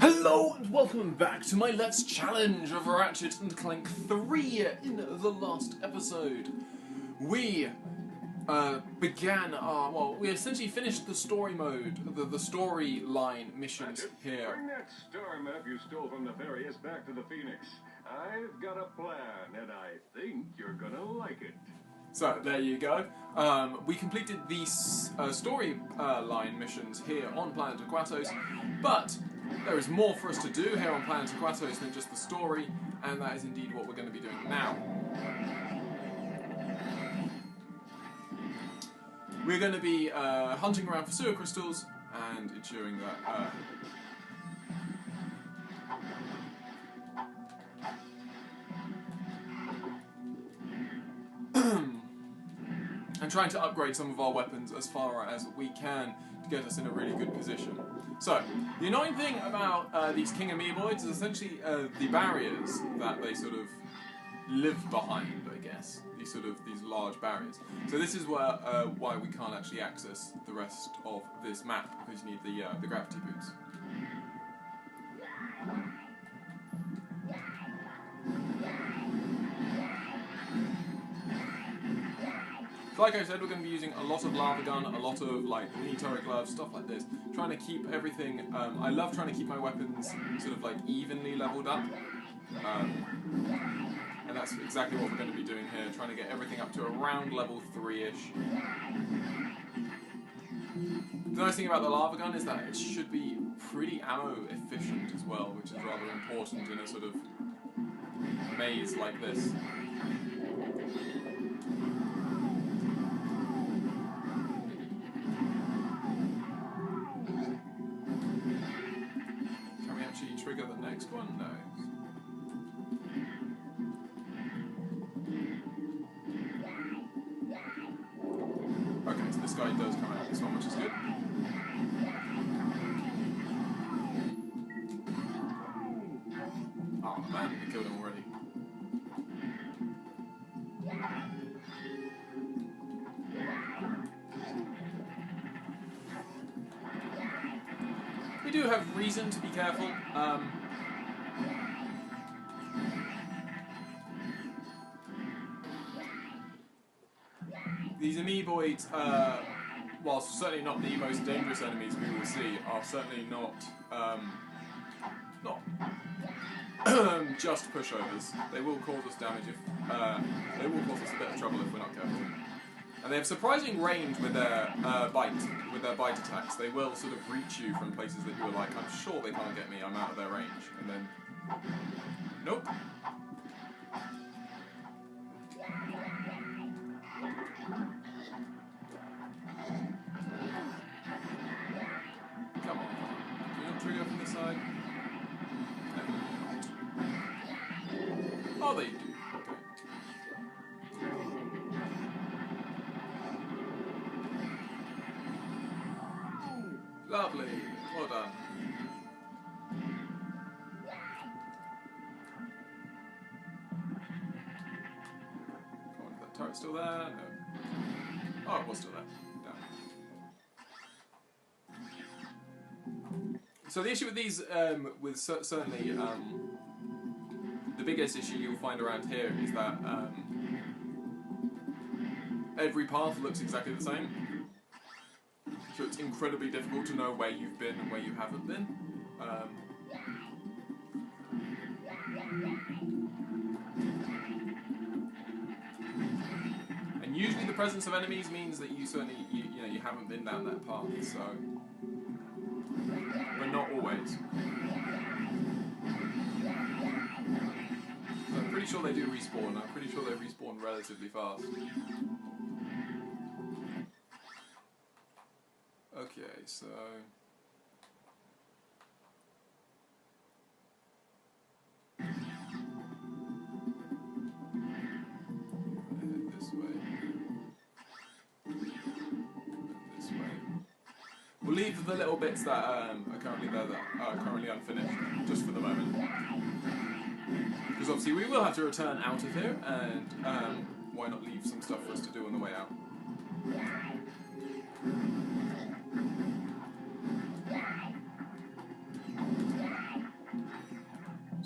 Hello and welcome back to my Let's Challenge of Ratchet Clank 3. In the last episode, we we essentially finished the story mode, the storyline missions here. Bring that star map you stole from the ferry is back to the Phoenix. I've got a plan, and I think you're gonna like it. So, there you go. We completed these storyline missions here on Planet Aquatos, but there is more for us to do here on Planet Aquatos than just the story, and that is indeed what we're going to be doing now. We're going to be hunting around for sewer crystals and ensuring that and trying to upgrade some of our weapons as far as we can to get us in a really good position. So, the annoying thing about these King Amoeboids is essentially the barriers that they sort of live behind, I guess. These large barriers. So this is why we can't actually access the rest of this map, because you need the gravity boots. Like I said, we're going to be using a lot of lava gun, a lot of mini turret gloves, stuff like this. Trying to keep everything. I love trying to keep my weapons sort of evenly leveled up, and that's exactly what we're going to be doing here. Trying to get everything up to around level 3-ish. The nice thing about the lava gun is that it should be pretty ammo efficient as well, which is rather important in a sort of maze like this. Trigger the next one? No. Okay, so this guy does come out of this one, which is good. Oh man, we killed him already. We do have reason to be careful. These amoeboids, whilst certainly not the most dangerous enemies we will see, are certainly not just pushovers. They will cause us damage if they will cause us a bit of trouble if we're not careful. And they have surprising range with their bite attacks. They will sort of reach you from places that you are like, I'm sure they can't get me, I'm out of their range. And then, nope. Come on. Do you not trigger from this side? No. Oh, they do. Lovely. Well done. Come on, is that turret still there? No. Oh, it was still there. Damn. So the issue with these, certainly, the biggest issue you'll find around here is that every path looks exactly the same. So it's incredibly difficult to know where you've been and where you haven't been. And usually the presence of enemies means that you certainly you haven't been down that path. So, but not always. So I'm pretty sure they do respawn. I'm pretty sure they respawn relatively fast. Okay, so this way. This way. We'll leave the little bits that are currently there that are currently unfinished, just for the moment. Because obviously we will have to return out of here, and why not leave some stuff for us to do on the way out?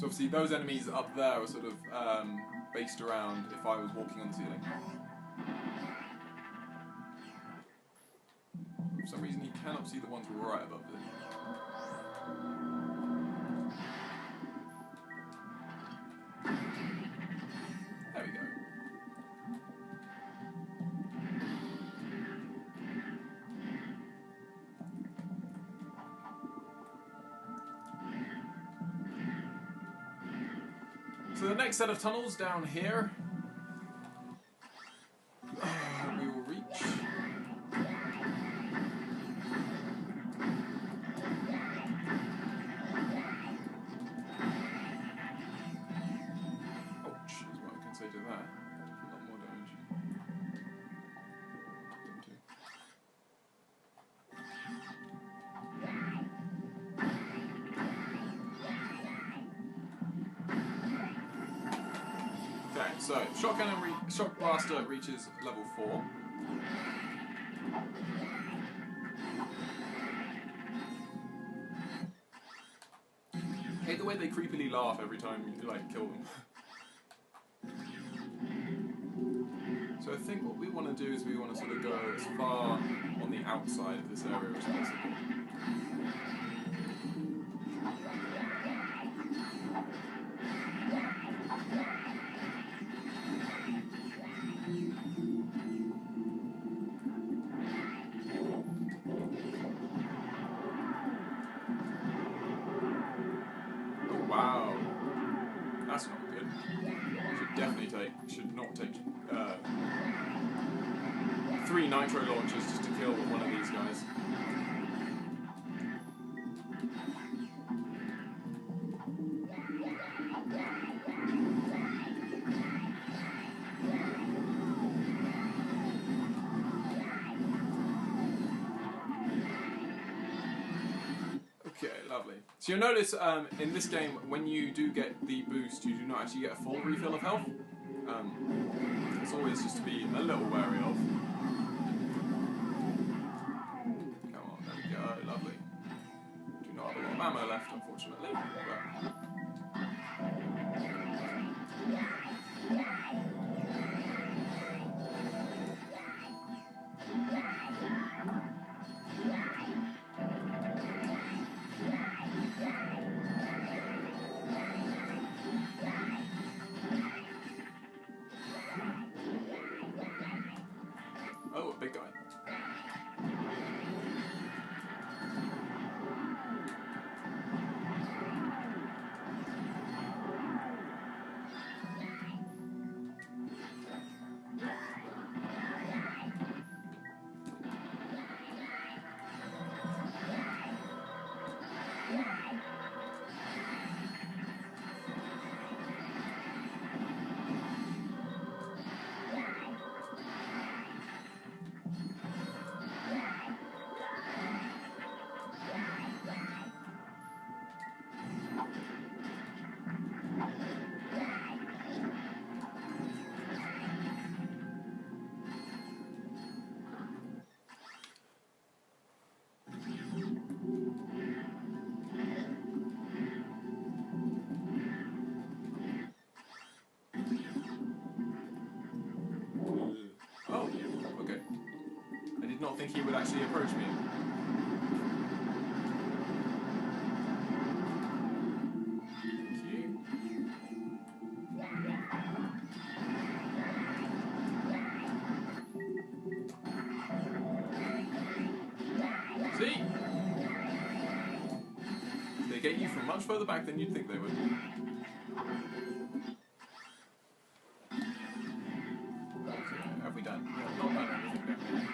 So obviously those enemies up there are sort of based around if I was walking on the ceiling. For some reason you cannot see the ones right above it. There we go. So the next set of tunnels down here, we will reach. Ouch, is what I can say to that. A lot more damage. Them too. Okay, so shock blaster reaches level 4. I hate the way they creepily laugh every time you like kill them. So I think what we want to do is we want to sort of go as far on the outside of this area as possible. Wow, that's not good. Should not take 3 nitro launchers just to kill one of these guys. Okay, lovely. So you'll notice in this game, when you do get the boost, you do not actually get a full refill of health. It's always just to be a little wary of. Come on, there we go, lovely. Do not have a lot of ammo left, unfortunately. But oh, a big guy. Oh, okay. I did not think he would actually approach me. Thank you. See? They get you from much further back than you'd think they would. Have we done? Yeah, not done anything down here.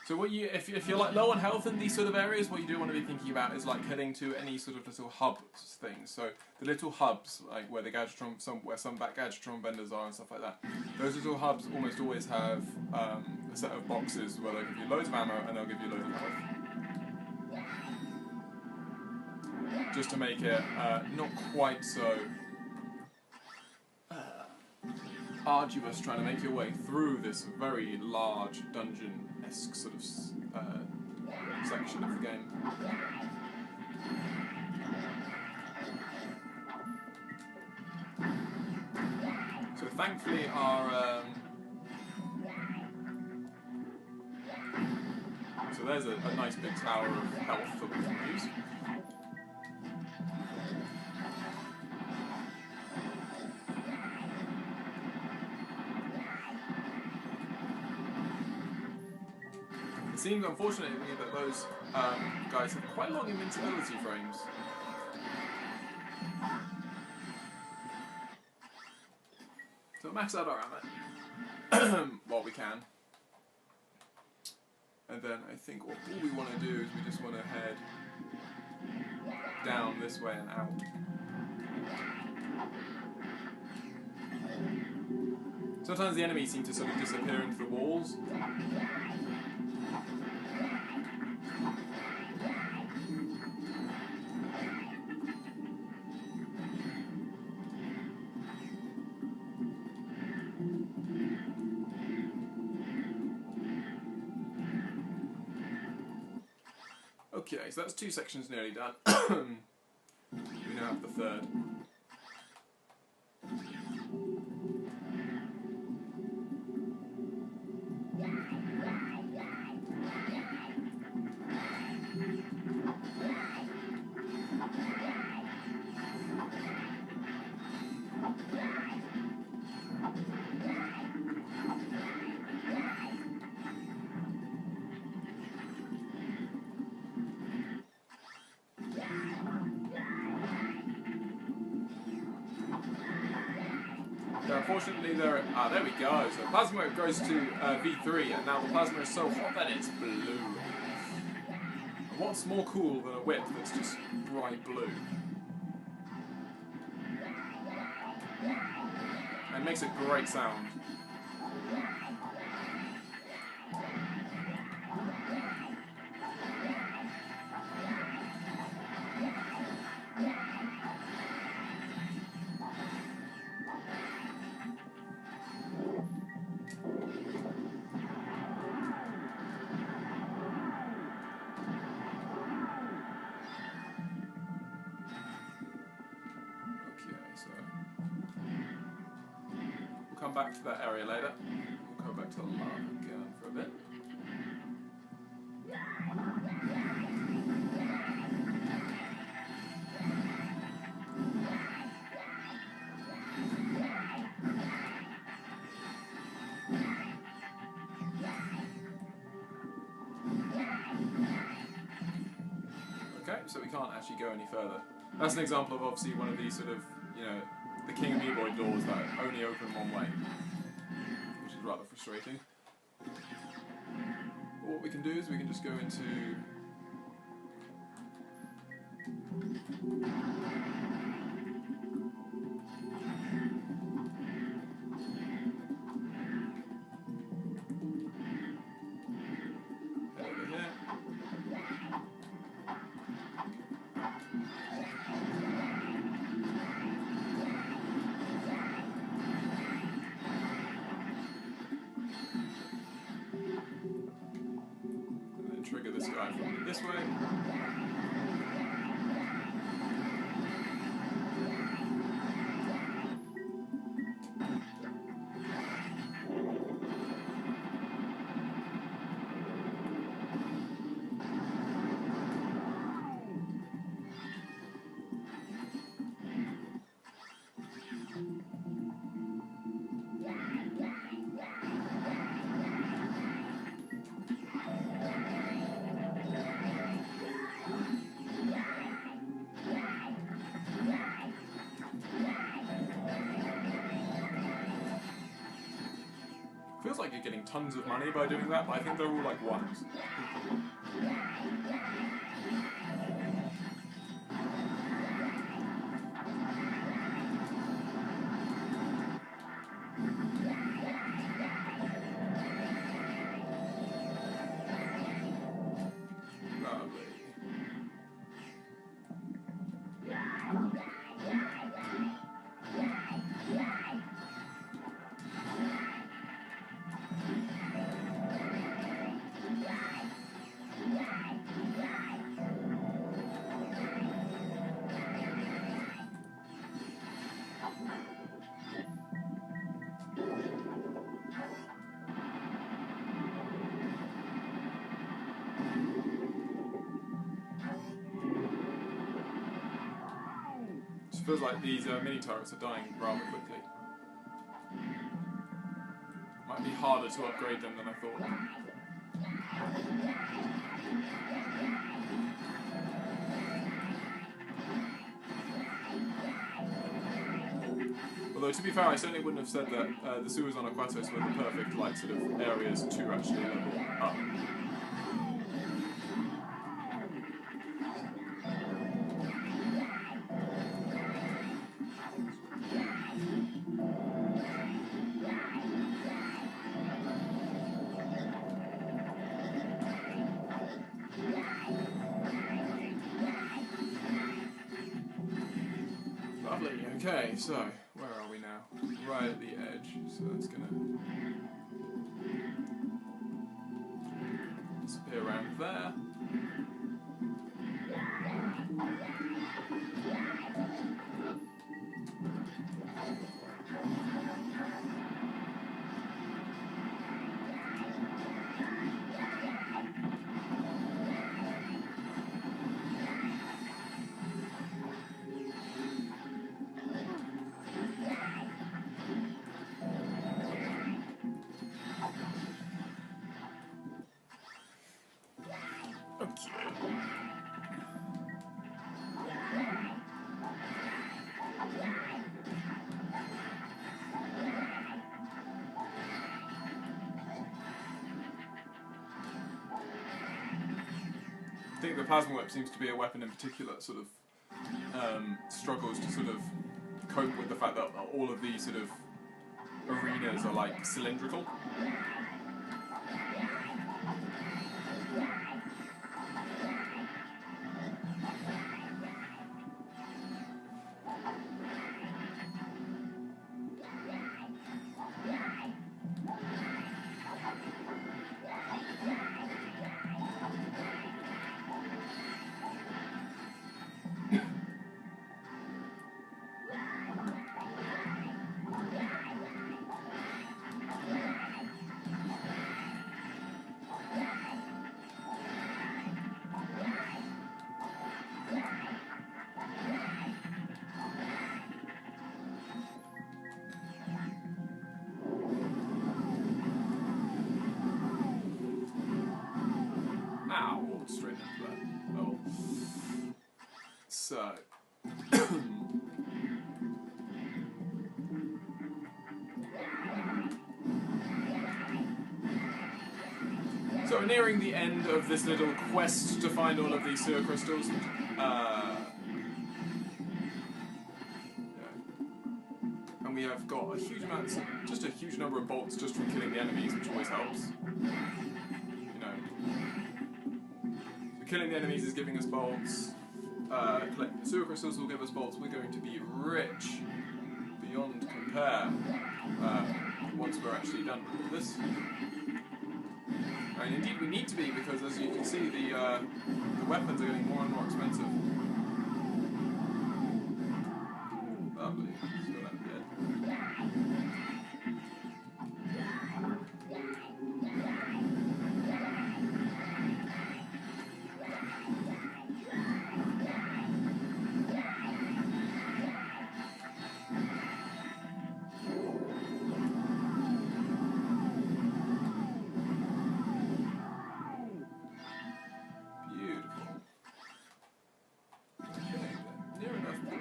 So what if you're like low on health in these sort of areas, what you do want to be thinking about is like heading to any sort of little hub things. So the little hubs, like where the Gadgetron, where some back Gadgetron vendors are and stuff like that. Those little hubs almost always have a set of boxes where they'll give you loads of ammo and they'll give you loads of health. Just to make it not quite so arduous trying to make your way through this very large dungeon-esque sort of section of the game. So thankfully our so there's a nice big tower of health that we can use. It seems, unfortunately, that those guys have quite long invincibility frames. So max out our ammo while we can. And then I think all we want to do is we just want to head down this way and out. Sometimes the enemies seem to sort of disappear into the walls. Okay, so that's 2 sections nearly done. We now have the third. Unfortunately, there we go. So plasma goes to V3, and now the plasma is so hot that it's blue. And what's more cool than a whip that's just bright blue? And makes a great sound. Come back to that area later. We'll go back to the lava again for a bit. Okay, so we can't actually go any further. That's an example of obviously one of these sort of, you know, the King of Eboy doors that only open one way, which is rather frustrating. But what we can do is we can just go into head over here. Trigger this guy from this way. feels like you're getting tons of money by doing that, but I think they're all like ones. It feels like these mini turrets are dying rather quickly. Might be harder to upgrade them than I thought. Although to be fair, I certainly wouldn't have said that the sewers on Aquatos were the perfect like sort of areas to actually level up. Lovely, okay, so where are we now? Right at the edge, so that's gonna disappear around there. I think the plasma whip seems to be a weapon in particular that sort of struggles to sort of cope with the fact that all of these sort of arenas are like cylindrical. Straight into that. Oh. So. So we're nearing the end of this little quest to find all of these sewer crystals. And we have got a huge amount, just a huge number of bolts just from killing the enemies, which always helps. You know. Killing the enemies is giving us bolts. Collecting the sewer crystals will give us bolts. We're going to be rich beyond compare once we're actually done with all this. And indeed we need to be, because as you can see the weapons are getting more and more expensive. Lovely. So that's dead.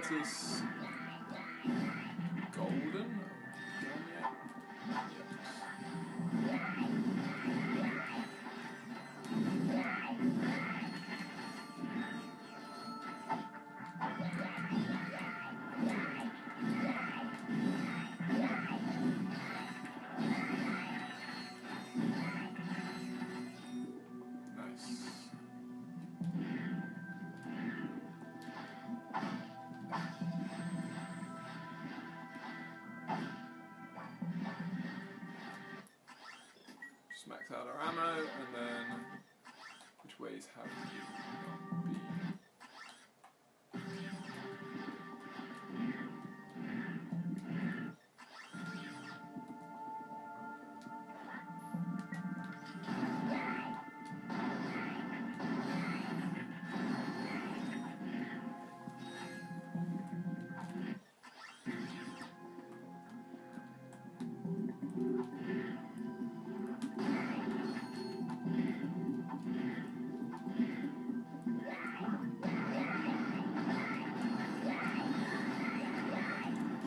Is golden? Yep.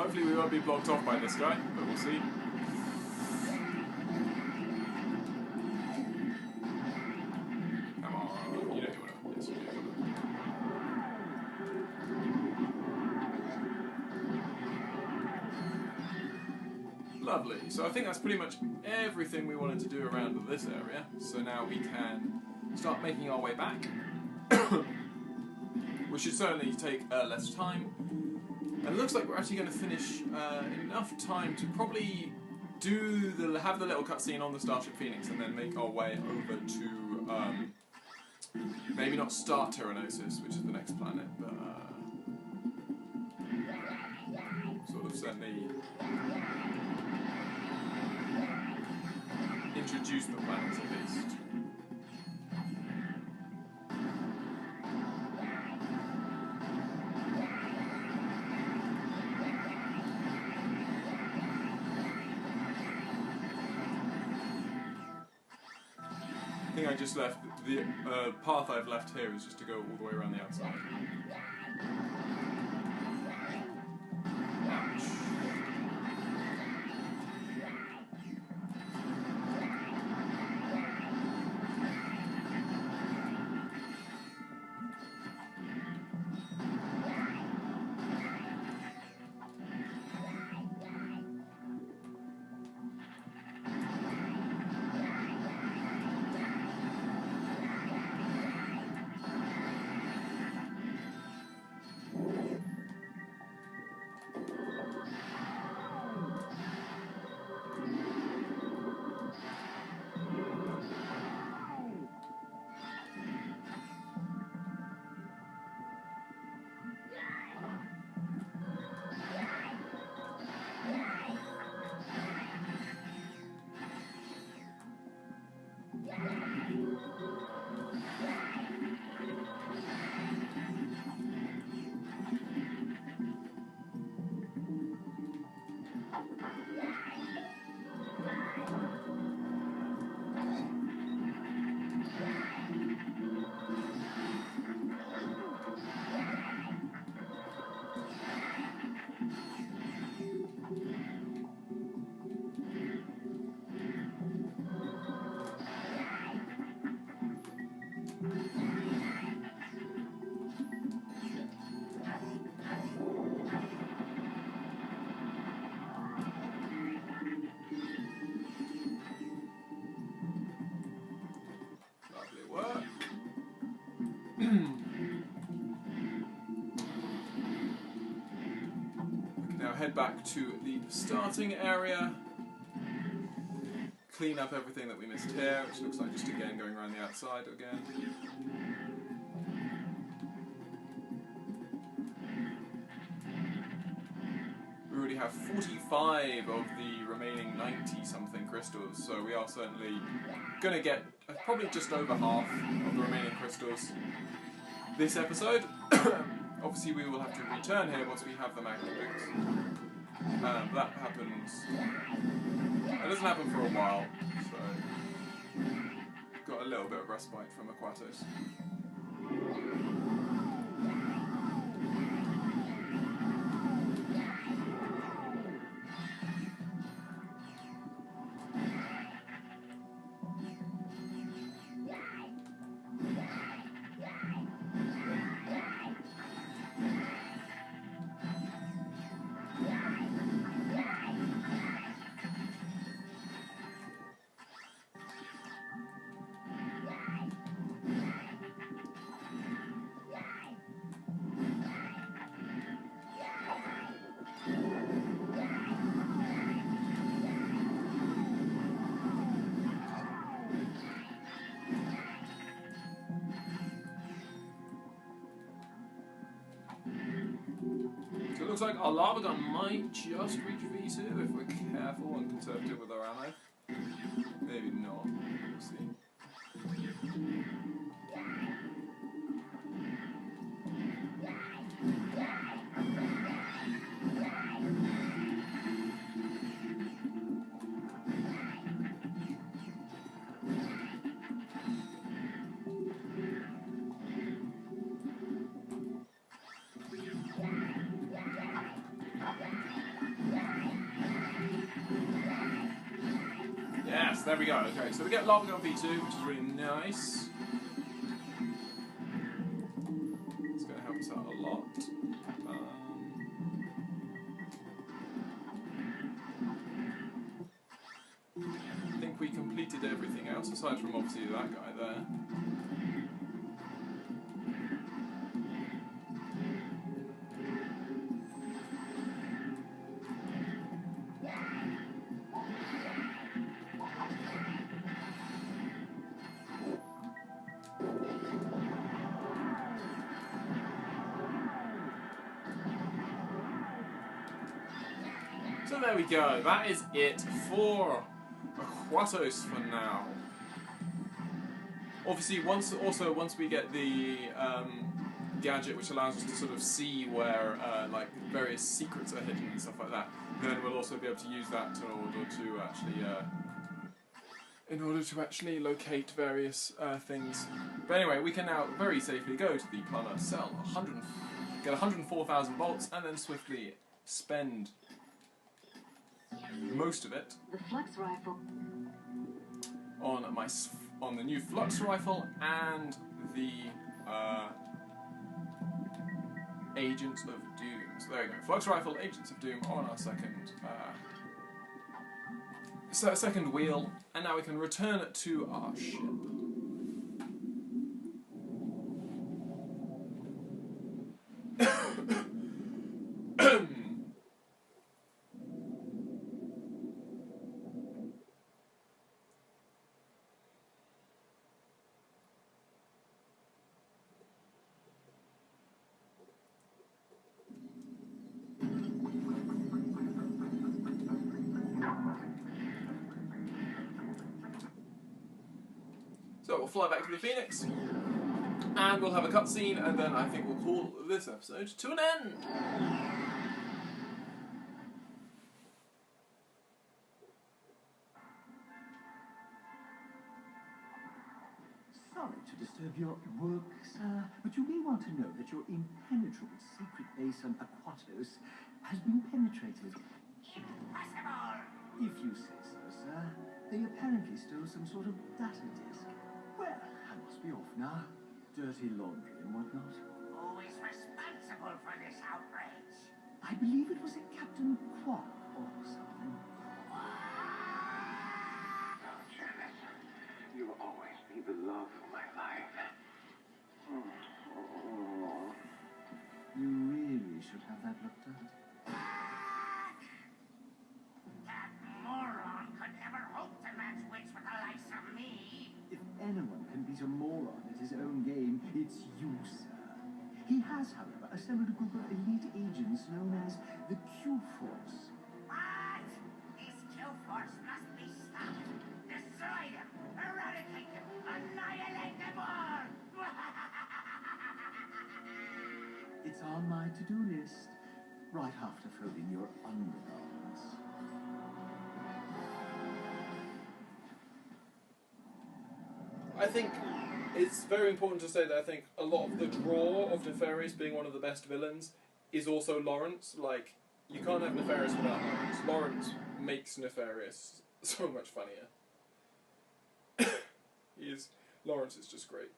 Hopefully we won't be blocked off by this guy, but we'll see. Come on, you know you want to. Yes, you do. Lovely. So I think that's pretty much everything we wanted to do around this area. So now we can start making our way back. Which should certainly take less time. And it looks like we're actually going to finish enough time to probably have the little cutscene on the Starship Phoenix and then make our way over to maybe not start Tyrannosis, which is the next planet, but sort of certainly introduce the planets at least. I think I just left, the path I've left here is just to go all the way around the outside. Ouch. Head back to the starting area, clean up everything that we missed here, which looks like just again going around the outside again. We already have 45 of the remaining 90-something crystals, so we are certainly going to get probably just over half of the remaining crystals this episode. Obviously we will have to return here once we have the magnet boots. That happens... It doesn't happen for a while, so... Got a little bit of respite from Aquatos. So it looks like our lava gun might just reach V2 if we're careful and conservative with our ammo. Maybe not. We'll see. Yes, there we go. Okay, so we get Lava Gun V2, which is really nice. It's going to help us out a lot. I think we completed everything else, aside from obviously that guy there. So there we go, that is it for Aquatos for now. Obviously, once we get the gadget which allows us to sort of see where like various secrets are hidden and stuff like that, then we'll also be able to use that in order to actually locate various things. But anyway, we can now very safely go to the plumber, sell get 104,000 bolts, and then swiftly spend most of it the flux rifle on the new flux rifle and the Agents of Doom. So there we go. Flux rifle, Agents of Doom on our second wheel, and now we can return to our ship. So we'll fly back to the Phoenix, and we'll have a cutscene, and then I think we'll call this episode to an end. Sorry to disturb your work, sir, but you may want to know that your impenetrable secret base on Aquatos has been penetrated. Impossible! If you say so, sir. They apparently stole some sort of data disk. Well, I must be off now. Dirty laundry and whatnot. Who is responsible for this outrage? I believe it was a Captain Quack or something. Oh, Janet, you will always be the love of my life. You really should have that looked at. That moron could never hope to match wits with the likes of me. If anyone can beat a moron at his own game, it's you, sir. He has, however, assembled a group of elite agents known as the Q-Force. What? This Q-Force must be stopped. Destroy them, eradicate them, annihilate them all. It's on my to-do list, right after folding your undergarments. I think it's very important to say that I think a lot of the draw of Nefarious being one of the best villains is also Lawrence. Like, you can't have Nefarious without Lawrence. Lawrence makes Nefarious so much funnier. Lawrence is just great.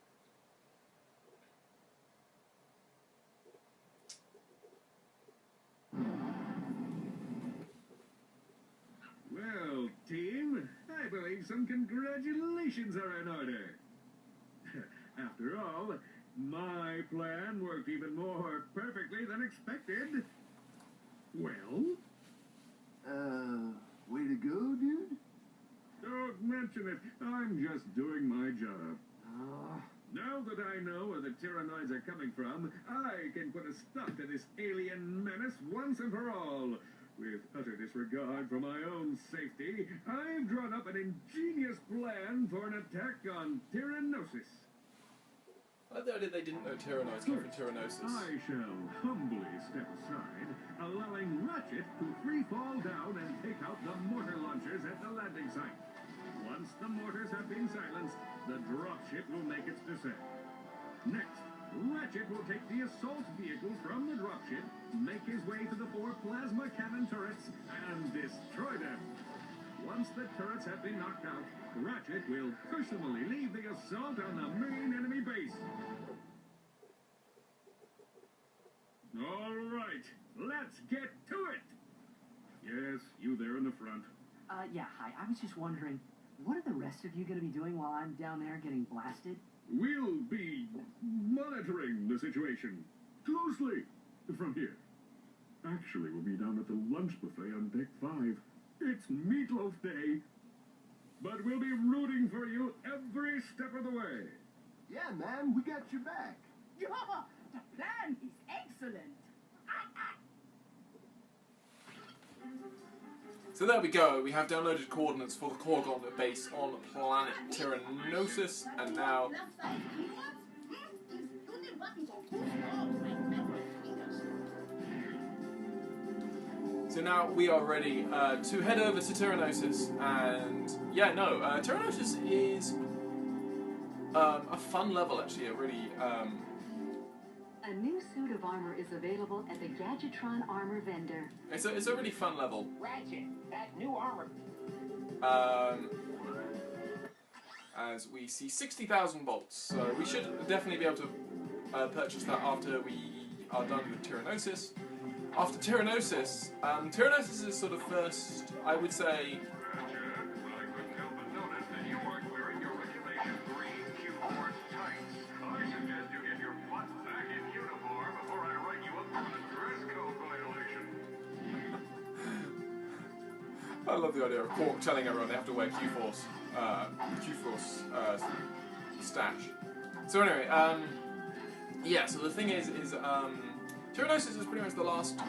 Well, team, I believe some congratulations are in order. After all, my plan worked even more perfectly than expected. Well? Way to go, dude? Don't mention it. I'm just doing my job. Now that I know where the Tyrannoids are coming from, I can put a stop to this alien menace once and for all. With utter disregard for my own safety, I've drawn up an ingenious plan for an attack on Tyrannosis. I thought they didn't know Tyrannoids come from Tyrannosis. I shall humbly step aside, allowing Ratchet to free fall down and take out the mortar launchers at the landing site. Once the mortars have been silenced, the dropship will make its descent. Next, Ratchet will take the assault vehicle from the dropship, make his way to the 4 plasma cannon turrets, and destroy them. Once the turrets have been knocked out, Ratchet will personally lead the assault on the main enemy base. All right, let's get to it. Yes, you there in the front. Yeah, hi. I was just wondering, what are the rest of you going to be doing while I'm down there getting blasted? We'll be monitoring the situation closely from here. Actually, we'll be down at the lunch buffet on deck 5. It's meatloaf day. But we'll be rooting for you every step of the way. Yeah, man, we got your back. Yeah, the plan is excellent. So there we go, we have downloaded coordinates for the core gauntlet base on planet Tyrannosis, and now... So now we are ready to head over to Tyrannosis, and yeah, no, Tyrannosis is a fun level actually, a really... A new suit of armor is available at the Gadgetron armor vendor. It's a really fun level. Ratchet, that new armor. As we see 60,000 bolts, so we should definitely be able to purchase that after we are done with Tyrannosis. After Tyrannosis, Tyrannosis is sort of first, I would say... I love the idea of Quark telling everyone they have to wear Q-Force stash. So anyway, yeah, so the thing is Tyrannosis is pretty much the last,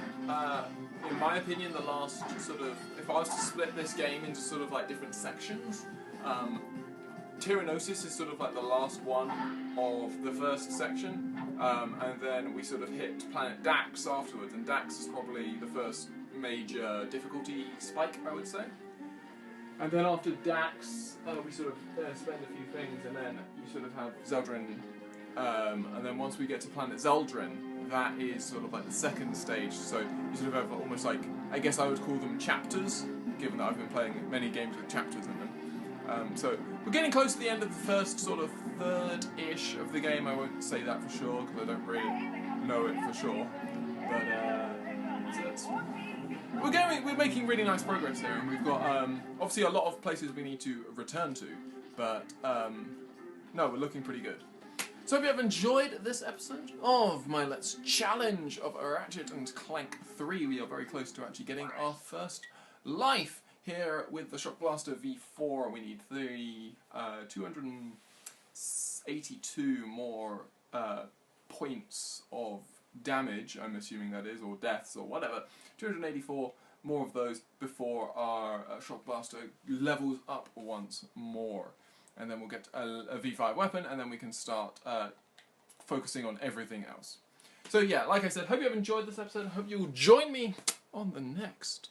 in my opinion, the last sort of, if I was to split this game into sort of like different sections, Tyrannosis is sort of like the last one of the first section, and then we sort of hit planet Dax afterwards, and Dax is probably the first major difficulty spike, I would say. And then after Dax, we sort of spend a few things, and then you sort of have Zeldrin, and then once we get to planet Zeldrin, that is sort of like the second stage, so you sort of have almost like, I guess I would call them chapters, given that I've been playing many games with chapters in them. So we're getting close to the end of the first sort of third-ish of the game. I won't say that for sure, because I don't really know it for sure, but we're making really nice progress here, and we've got obviously a lot of places we need to return to, but no, we're looking pretty good. So I hope you have enjoyed this episode of my Let's Challenge of Ratchet and Clank 3. We are very close to actually getting our first life here with the Shock Blaster V4. We need 282 more points of damage, I'm assuming that is, or deaths, or whatever. 284 more of those before our Shock Blaster levels up once more. And then we'll get a V5 weapon, and then we can start focusing on everything else. So yeah, like I said, hope you have enjoyed this episode. Hope you'll join me on the next.